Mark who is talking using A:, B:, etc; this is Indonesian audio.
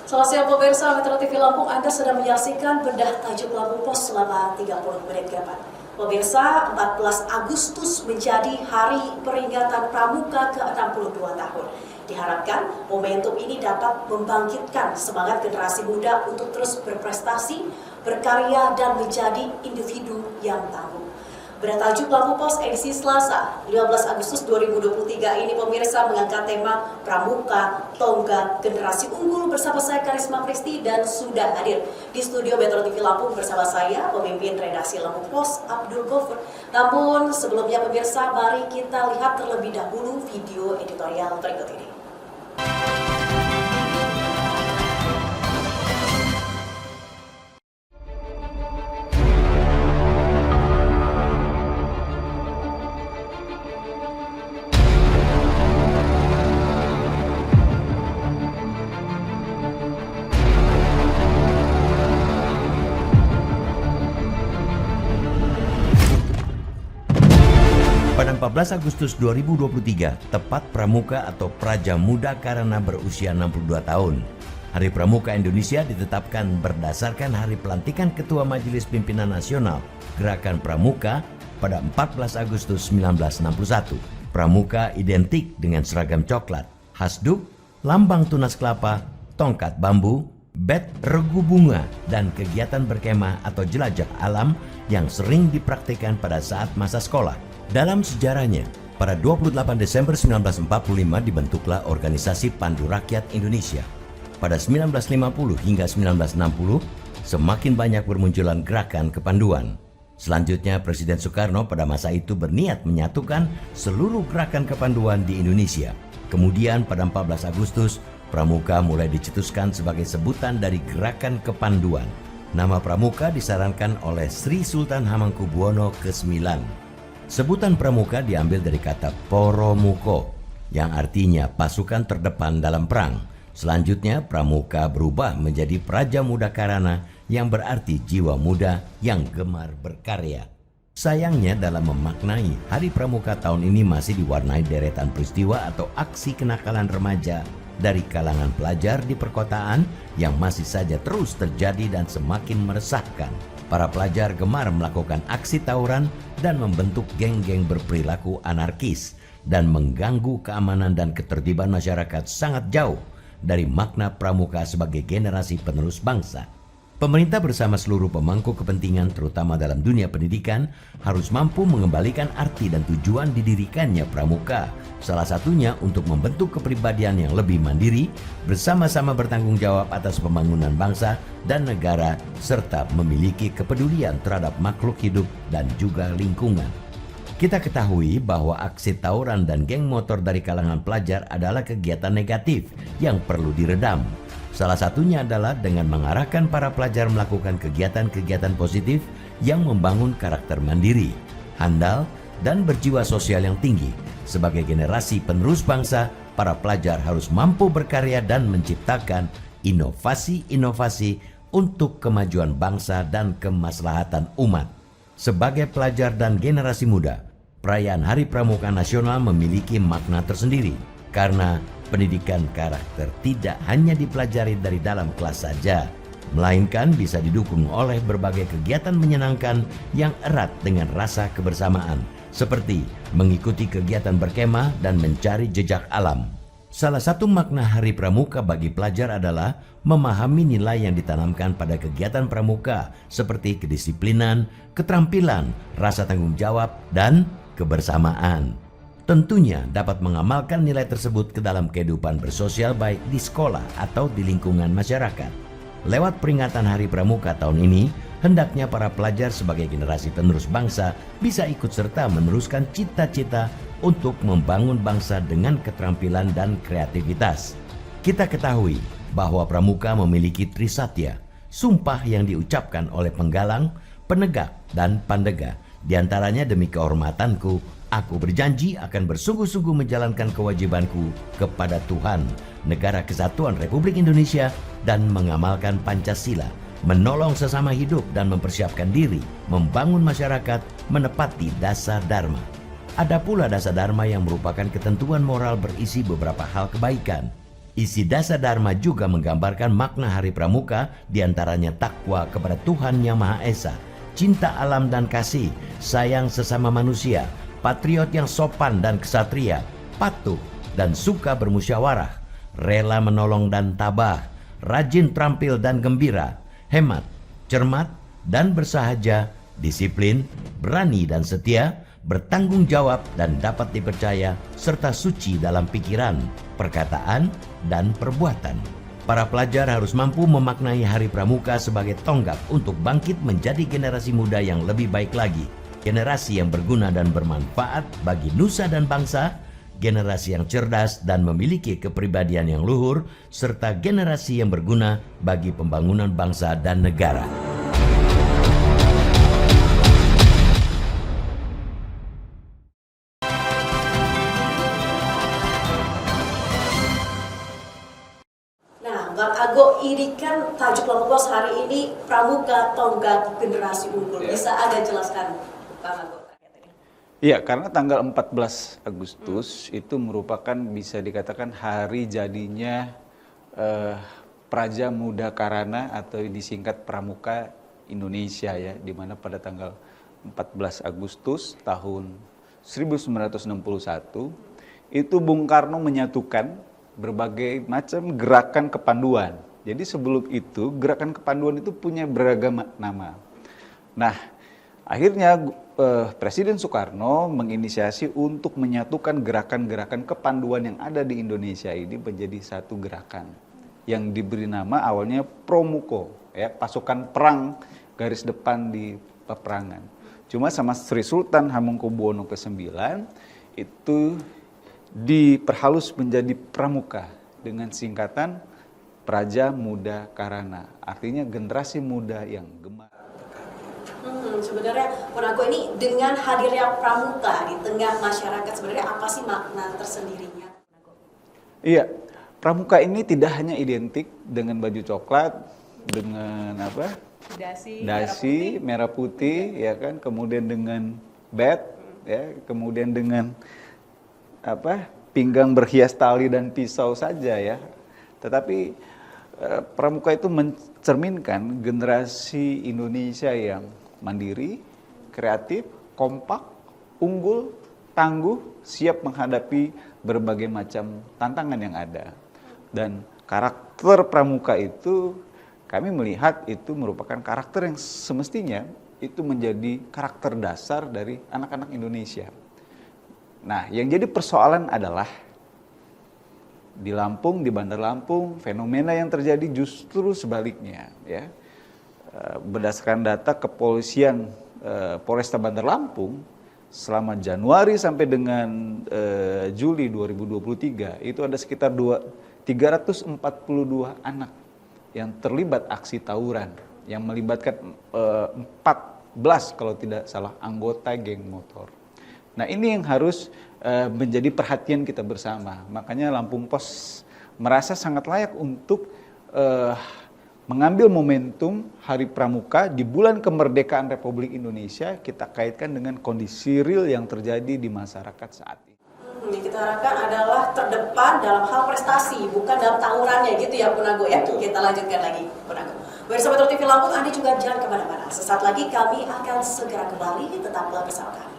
A: Selamat siang pemirsa Metro TV Lampung, Anda sedang menyaksikan bedah tajuk Lampung Pos selama 30 menit ke depan. Pemirsa, 14 Agustus menjadi hari peringatan Pramuka ke-62 tahun. Diharapkan momentum ini dapat membangkitkan semangat generasi muda untuk terus berprestasi, berkarya, dan menjadi individu yang tangguh. Bedah tajuk Lampung Pos edisi Selasa 15 Agustus 2023 ini pemirsa mengangkat tema Pramuka Tonggak Generasi Unggul bersama saya Karisma Pristi, dan sudah hadir di studio Metro TV Lampung bersama saya pemimpin redaksi Lampung Pos Abdul Gofur. Namun sebelumnya pemirsa, mari kita lihat terlebih dahulu video editorial berikut ini.
B: Pada 14 Agustus 2023, tepat Pramuka atau Praja Muda Karana berusia 62 tahun. Hari Pramuka Indonesia ditetapkan berdasarkan hari pelantikan Ketua Majelis Pimpinan Nasional Gerakan Pramuka pada 14 Agustus 1961. Pramuka identik dengan seragam coklat, hasduk, lambang tunas kelapa, tongkat bambu, bet regu bunga, dan kegiatan berkemah atau jelajah alam yang sering dipraktikkan pada saat masa sekolah. Dalam sejarahnya, pada 28 Desember 1945 dibentuklah Organisasi Pandu Rakyat Indonesia. Pada 1950 hingga 1960, semakin banyak bermunculan gerakan kepanduan. Selanjutnya, Presiden Soekarno pada masa itu berniat menyatukan seluruh gerakan kepanduan di Indonesia. Kemudian pada 14 Agustus, Pramuka mulai dicetuskan sebagai sebutan dari gerakan kepanduan. Nama Pramuka disarankan oleh Sri Sultan Hamengkubuwono ke-9. Sebutan Pramuka diambil dari kata Poromuko yang artinya pasukan terdepan dalam perang. Selanjutnya Pramuka berubah menjadi Praja Muda Karana yang berarti jiwa muda yang gemar berkarya. Sayangnya dalam memaknai Hari Pramuka tahun ini masih diwarnai deretan peristiwa atau aksi kenakalan remaja dari kalangan pelajar di perkotaan yang masih saja terus terjadi dan semakin meresahkan. Para pelajar gemar melakukan aksi tawuran dan membentuk geng-geng berperilaku anarkis dan mengganggu keamanan dan ketertiban masyarakat sangat jauh dari makna Pramuka sebagai generasi penerus bangsa. Pemerintah bersama seluruh pemangku kepentingan terutama dalam dunia pendidikan harus mampu mengembalikan arti dan tujuan didirikannya Pramuka. Salah satunya untuk membentuk kepribadian yang lebih mandiri, bersama-sama bertanggung jawab atas pembangunan bangsa dan negara, serta memiliki kepedulian terhadap makhluk hidup dan juga lingkungan. Kita ketahui bahwa aksi tawuran dan geng motor dari kalangan pelajar adalah kegiatan negatif yang perlu diredam. Salah satunya adalah dengan mengarahkan para pelajar melakukan kegiatan-kegiatan positif yang membangun karakter mandiri, handal, dan berjiwa sosial yang tinggi. Sebagai generasi penerus bangsa, para pelajar harus mampu berkarya dan menciptakan inovasi-inovasi untuk kemajuan bangsa dan kemaslahatan umat. Sebagai pelajar dan generasi muda, perayaan Hari Pramuka Nasional memiliki makna tersendiri karena pendidikan karakter tidak hanya dipelajari dari dalam kelas saja, melainkan bisa didukung oleh berbagai kegiatan menyenangkan yang erat dengan rasa kebersamaan, seperti mengikuti kegiatan berkemah dan mencari jejak alam. Salah satu makna Hari Pramuka bagi pelajar adalah memahami nilai yang ditanamkan pada kegiatan pramuka seperti kedisiplinan, keterampilan, rasa tanggung jawab, dan kebersamaan. Tentunya dapat mengamalkan nilai tersebut ke dalam kehidupan bersosial baik di sekolah atau di lingkungan masyarakat. Lewat peringatan Hari Pramuka tahun ini, hendaknya para pelajar sebagai generasi penerus bangsa bisa ikut serta meneruskan cita-cita untuk membangun bangsa dengan keterampilan dan kreativitas. Kita ketahui bahwa Pramuka memiliki trisatya, sumpah yang diucapkan oleh penggalang, penegak, dan pandega. Di antaranya demi kehormatanku, aku berjanji akan bersungguh-sungguh menjalankan kewajibanku kepada Tuhan, Negara Kesatuan Republik Indonesia, dan mengamalkan Pancasila, menolong sesama hidup dan mempersiapkan diri, membangun masyarakat, menepati dasar dharma. Ada pula dasar dharma yang merupakan ketentuan moral berisi beberapa hal kebaikan. Isi Dasa Dharma juga menggambarkan makna Hari Pramuka, diantaranya takwa kepada Tuhan Yang Maha Esa, cinta alam dan kasih, sayang sesama manusia, patriot yang sopan dan kesatria, patuh dan suka bermusyawarah, rela menolong dan tabah, rajin terampil dan gembira, hemat, cermat dan bersahaja, disiplin, berani dan setia, bertanggung jawab dan dapat dipercaya, serta suci dalam pikiran, perkataan, dan perbuatan. Para pelajar harus mampu memaknai Hari Pramuka sebagai tonggak untuk bangkit menjadi generasi muda yang lebih baik lagi. Generasi yang berguna dan bermanfaat bagi nusa dan bangsa, generasi yang cerdas dan memiliki kepribadian yang luhur, serta generasi yang berguna bagi pembangunan bangsa dan negara.
A: Bang Ago, ini kan tajuk Lampung Pos hari ini Pramuka Tonggak Generasi Unggul. Bisa Anda jelaskan, Bang Ago?
C: Iya, karena tanggal 14 Agustus itu merupakan bisa dikatakan hari jadinya Praja Muda Karana atau disingkat Pramuka Indonesia ya, di mana pada tanggal 14 Agustus tahun 1961 itu Bung Karno menyatukan berbagai macam gerakan kepanduan. Jadi sebelum itu gerakan kepanduan itu punya beragam nama. Nah, akhirnya Presiden Soekarno menginisiasi untuk menyatukan gerakan-gerakan kepanduan yang ada di Indonesia ini menjadi satu gerakan yang diberi nama awalnya Promuko, ya, pasukan perang garis depan di peperangan. Cuma sama Sri Sultan Hamengkubuwono ke-9 itu diperhalus menjadi Pramuka dengan singkatan Praja Muda Karana, artinya generasi muda yang gemar.
A: Sebenarnya Ponago ini dengan hadirnya Pramuka di tengah masyarakat sebenarnya apa sih makna tersendirinya?
C: Iya, Pramuka ini tidak hanya identik dengan baju coklat, dengan apa? Dasi merah putih, ya kan, kemudian dengan bat, ya, kemudian dengan apa, pinggang berhias tali dan pisau saja ya. Tetapi Pramuka itu mencerminkan generasi Indonesia yang mandiri, kreatif, kompak, unggul, tangguh, siap menghadapi berbagai macam tantangan yang ada. Dan karakter Pramuka itu kami melihat itu merupakan karakter yang semestinya itu menjadi karakter dasar dari anak-anak Indonesia. Nah, yang jadi persoalan adalah di Lampung, di Bandar Lampung, fenomena yang terjadi justru sebaliknya. Ya. Berdasarkan data kepolisian Polresta Bandar Lampung, selama Januari sampai dengan Juli 2023, itu ada sekitar 342 anak yang terlibat aksi tawuran, yang melibatkan 14 kalau tidak salah anggota geng motor. Nah, ini yang harus menjadi perhatian kita bersama. Makanya Lampung Pos merasa sangat layak untuk mengambil momentum Hari Pramuka di bulan kemerdekaan Republik Indonesia, kita kaitkan dengan kondisi real yang terjadi di masyarakat saat ini.
A: Yang kita harapkan adalah terdepan dalam hal prestasi, bukan dalam tawurannya gitu ya Ponago ya. Kita lanjutkan lagi Ponago. Bersama TV Lampung, Anda juga jangan kemana-mana. Sesaat lagi kami akan segera kembali, tetaplah bersama kami.